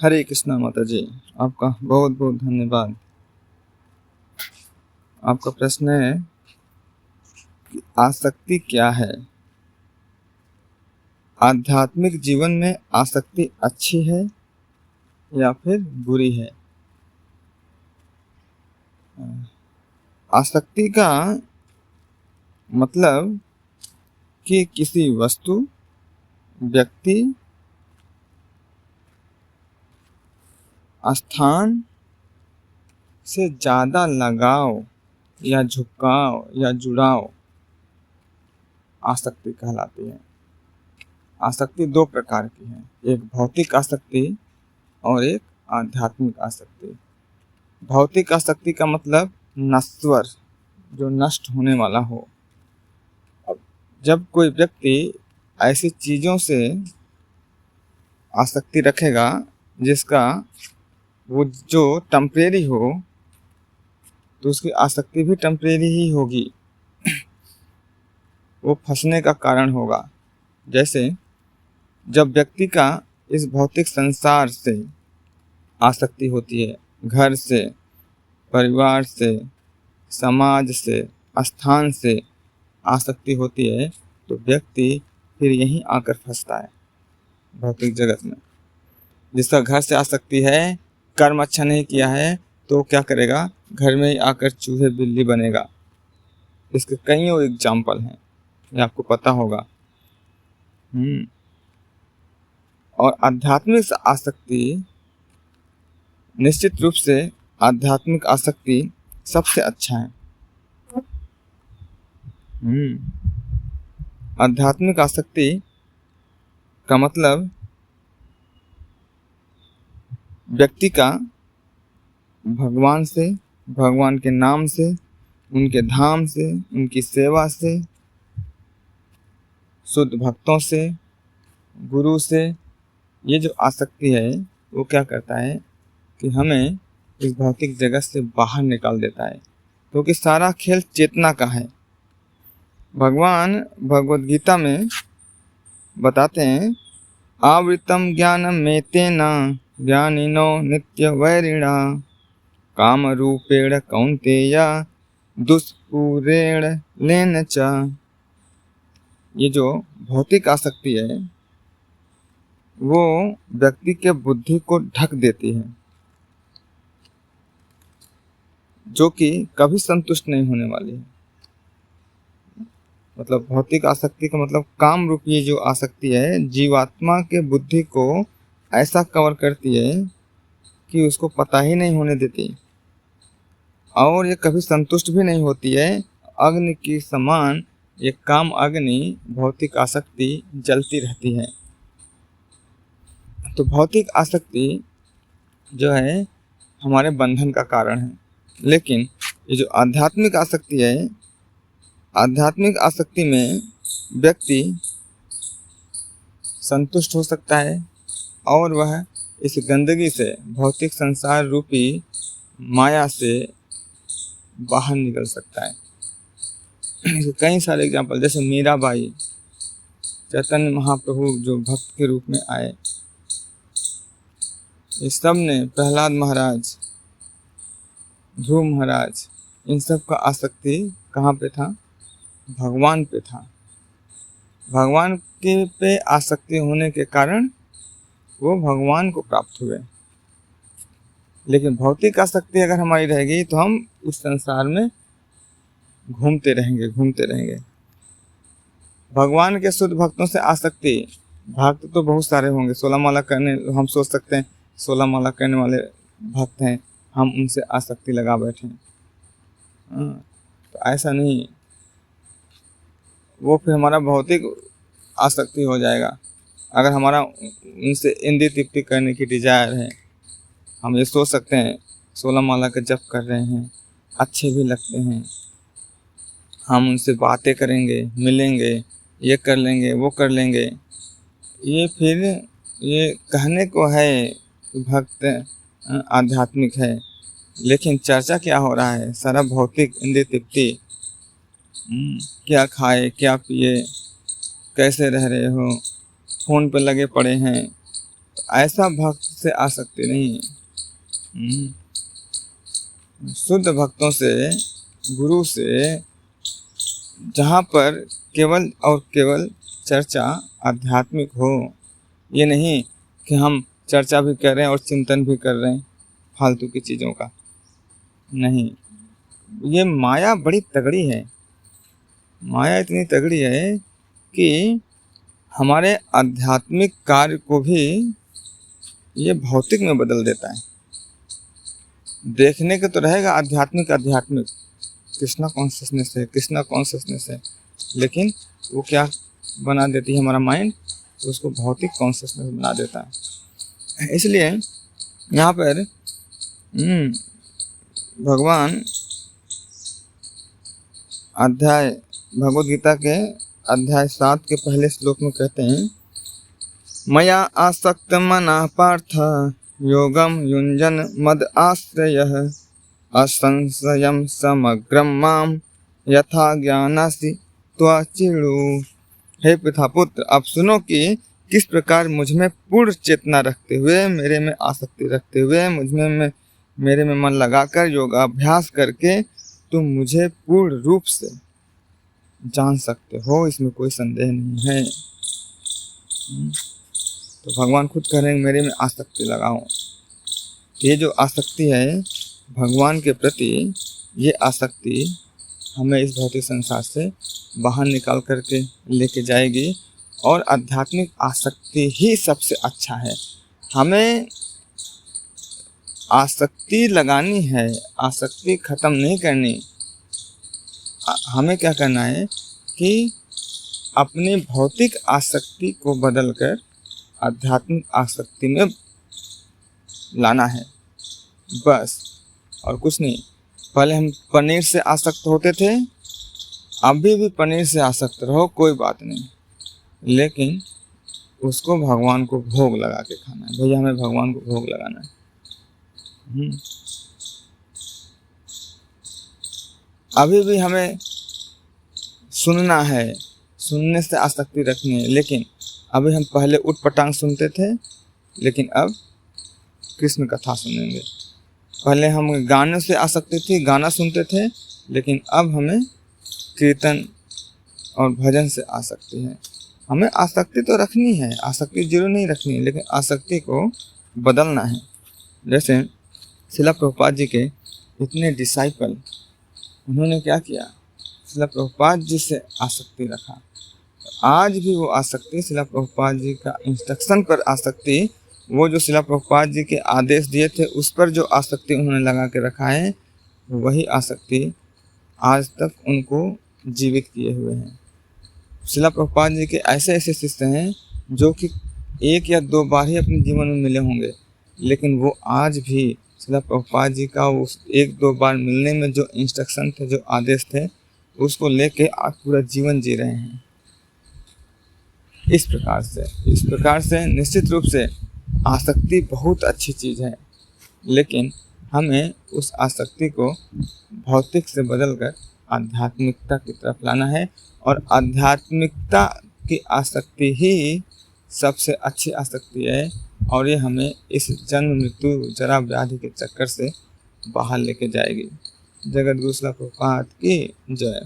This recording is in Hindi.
हरे कृष्णा माता जी, आपका बहुत बहुत धन्यवाद। आपका प्रश्न है कि आसक्ति क्या है। आध्यात्मिक जीवन में आसक्ति अच्छी है या फिर बुरी है। आसक्ति का मतलब कि किसी वस्तु, व्यक्ति, स्थान से ज़्यादा लगाव या झुकाव या जुड़ाव आसक्ति कहलाती है। आसक्ति दो प्रकार की है, एक भौतिक आसक्ति और एक आध्यात्मिक आसक्ति। भौतिक आसक्ति का मतलब नश्वर, जो नष्ट होने वाला हो। अब जब कोई व्यक्ति ऐसी चीज़ों से आसक्ति रखेगा जिसका वो जो टेम्परेरी हो, तो उसकी आसक्ति भी टेम्परेरी ही होगी, वो फंसने का कारण होगा। जैसे जब व्यक्ति का इस भौतिक संसार से आसक्ति होती है, घर से, परिवार से, समाज से, स्थान से आसक्ति होती है, तो व्यक्ति फिर यहीं आकर फंसता है भौतिक जगत में। जिसका घर से आसक्ति है, कर्म अच्छा नहीं किया है, तो क्या करेगा, घर में ही आकर चूहे बिल्ली बनेगा। इसके कईयों एग्जाम्पल हैं, ये आपको पता होगा। और आध्यात्मिक आसक्ति, निश्चित रूप से आध्यात्मिक आसक्ति सबसे अच्छा है। आध्यात्मिक आसक्ति का मतलब व्यक्ति का भगवान से, भगवान के नाम से, उनके धाम से, उनकी सेवा से, शुद्ध भक्तों से, गुरु से, ये जो आसक्ति है वो क्या करता है कि हमें इस भौतिक जगत से बाहर निकाल देता है, क्योंकि सारा खेल चेतना का है। भगवान भगवद गीता में बताते हैं, आवृतम ज्ञानम मेतेन ज्ञानिनो नित्य वैरिणा काम रूपेण कौन्तेय दुष्पूरेण लेन च। ये जो भौतिक आसक्ति है वो व्यक्ति के बुद्धि को ढक देती है, जो कि कभी संतुष्ट नहीं होने वाली है। मतलब भौतिक आसक्ति का मतलब काम रूपी जो आसक्ति है, जीवात्मा के बुद्धि को ऐसा कवर करती है कि उसको पता ही नहीं होने देती, और ये कभी संतुष्ट भी नहीं होती है। अग्नि की समान ये काम अग्नि भौतिक आसक्ति जलती रहती है। तो भौतिक आसक्ति जो है हमारे बंधन का कारण है। लेकिन ये जो आध्यात्मिक आसक्ति है, आध्यात्मिक आसक्ति में व्यक्ति संतुष्ट हो सकता है और वह इस गंदगी से, भौतिक संसार रूपी माया से बाहर निकल सकता है। कई सारे एग्जाम्पल, जैसे मीराबाई, चैतन्य महाप्रभु जो भक्त के रूप में आए, इस सब ने, प्रहलाद महाराज, ध्रुव महाराज, इन सब का आसक्ति कहाँ पे था, भगवान पे था। भगवान के पे आसक्ति होने के कारण वो भगवान को प्राप्त हुए। लेकिन भौतिक आसक्ति अगर हमारी रहेगी तो हम इस संसार में घूमते रहेंगे। भगवान के शुद्ध भक्तों से आसक्ति, भक्त तो बहुत सारे होंगे, 16 माला करने, हम सोच सकते हैं 16 माला करने वाले भक्त हैं, हम उनसे आसक्ति लगा बैठे। तो ऐसा नहीं, वो फिर हमारा भौतिक आसक्ति हो जाएगा। अगर हमारा उनसे इंद्रिय तृप्ति करने की डिजायर है, हम ये सोच सकते हैं 16 माला का जप कर रहे हैं, अच्छे भी लगते हैं, हम उनसे बातें करेंगे, मिलेंगे, ये कर लेंगे, वो कर लेंगे। ये फिर ये कहने को है भक्त आध्यात्मिक है, लेकिन चर्चा क्या हो रहा है, सारा भौतिक इंद्रिय तृप्ति। क्या खाए, क्या पिए, कैसे रह रहे हो, फ़ोन पे लगे पड़े हैं। तो ऐसा भक्त से आसक्ति नहीं है। शुद्ध भक्तों से, गुरु से, जहाँ पर केवल और केवल चर्चा आध्यात्मिक हो, ये नहीं कि हम चर्चा भी कर रहे हैं और चिंतन भी कर रहे हैं फालतू की चीज़ों का। नहीं, ये माया बड़ी तगड़ी है। माया इतनी तगड़ी है कि हमारे आध्यात्मिक कार्य को भी ये भौतिक में बदल देता है। देखने के तो रहेगा आध्यात्मिक आध्यात्मिक, कृष्णा कॉन्शियसनेस है, कृष्णा कॉन्शियसनेस है, लेकिन वो क्या बना देती है हमारा माइंड, उसको भौतिक कॉन्शियसनेस बना देता है। इसलिए यहाँ पर भगवान अध्याय भगवद गीता के अध्याय 7 के पहले श्लोक में कहते हैं, मया आसक्त मना पार्थ योगम युंजन मद आश्रयः असंशयम समग्रम माम यथा ज्ञानासि त्वचिरु। हे पितापुत्र, आप सुनो कि किस प्रकार मुझ में पूर्ण चेतना रखते हुए, मेरे में आसक्ति रखते हुए, मेरे में मन लगाकर योगाभ्यास करके तुम मुझे पूर्ण रूप से जान सकते हो, इसमें कोई संदेह नहीं है। तो भगवान खुद कह रहे हैं मेरे में आसक्ति लगाओ। ये जो आसक्ति है भगवान के प्रति, ये आसक्ति हमें इस भौतिक संसार से बाहर निकाल करके लेके जाएगी, और आध्यात्मिक आसक्ति ही सबसे अच्छा है। हमें आसक्ति लगानी है, आसक्ति ख़त्म नहीं करनी। हमें क्या करना है कि अपनी भौतिक आसक्ति को बदलकर आध्यात्मिक आसक्ति में लाना है, बस, और कुछ नहीं। पहले हम पनीर से आसक्त होते थे, अभी भी पनीर से आसक्त रहो, कोई बात नहीं, लेकिन उसको भगवान को भोग लगा के खाना है। भैया हमें भगवान को भोग लगाना है। अभी भी हमें सुनना है, सुनने से आसक्ति रखनी है, लेकिन अभी हम पहले उटपटांग सुनते थे, लेकिन अब कृष्ण कथा सुनेंगे। पहले हम गानों से आसक्ति थी, गाना सुनते थे, लेकिन अब हमें कीर्तन और भजन से आसक्ति है। हमें आसक्ति तो रखनी है, आसक्ति जरूर नहीं रखनी है, लेकिन आसक्ति को बदलना है। जैसे शिला प्रभुपाद जी के इतने डिसाइपल, उन्होंने क्या किया, शिला प्रभुपाद जी से आसक्ति रखा। आज भी वो आसक्ति, शिला प्रभुपाद जी का इंस्ट्रक्शन पर आसक्ति, वो जो शिला प्रभुपाद जी के आदेश दिए थे उस पर जो आसक्ति उन्होंने लगा के रखा है, वही आसक्ति आज तक उनको जीवित किए हुए हैं। शिला प्रभुपाद जी के ऐसे ऐसे शिष्य हैं जो कि 1 या 2 बार ही अपने जीवन में मिले होंगे, लेकिन वो आज भी शिला प्रभुपाद जी का उस 1-2 बार मिलने में जो इंस्ट्रक्शन थे, जो आदेश थे, उसको लेके आज पूरा जीवन जी रहे हैं। इस प्रकार से निश्चित रूप से आसक्ति बहुत अच्छी चीज़ है, लेकिन हमें उस आसक्ति को भौतिक से बदलकर आध्यात्मिकता की तरफ लाना है, और आध्यात्मिकता की आसक्ति ही सबसे अच्छी आसक्ति है, और ये हमें इस जन्म मृत्यु जरा व्याधि के चक्कर से बाहर लेके जाएगी। जगत गुरु शिला प्रभुपाद की जय।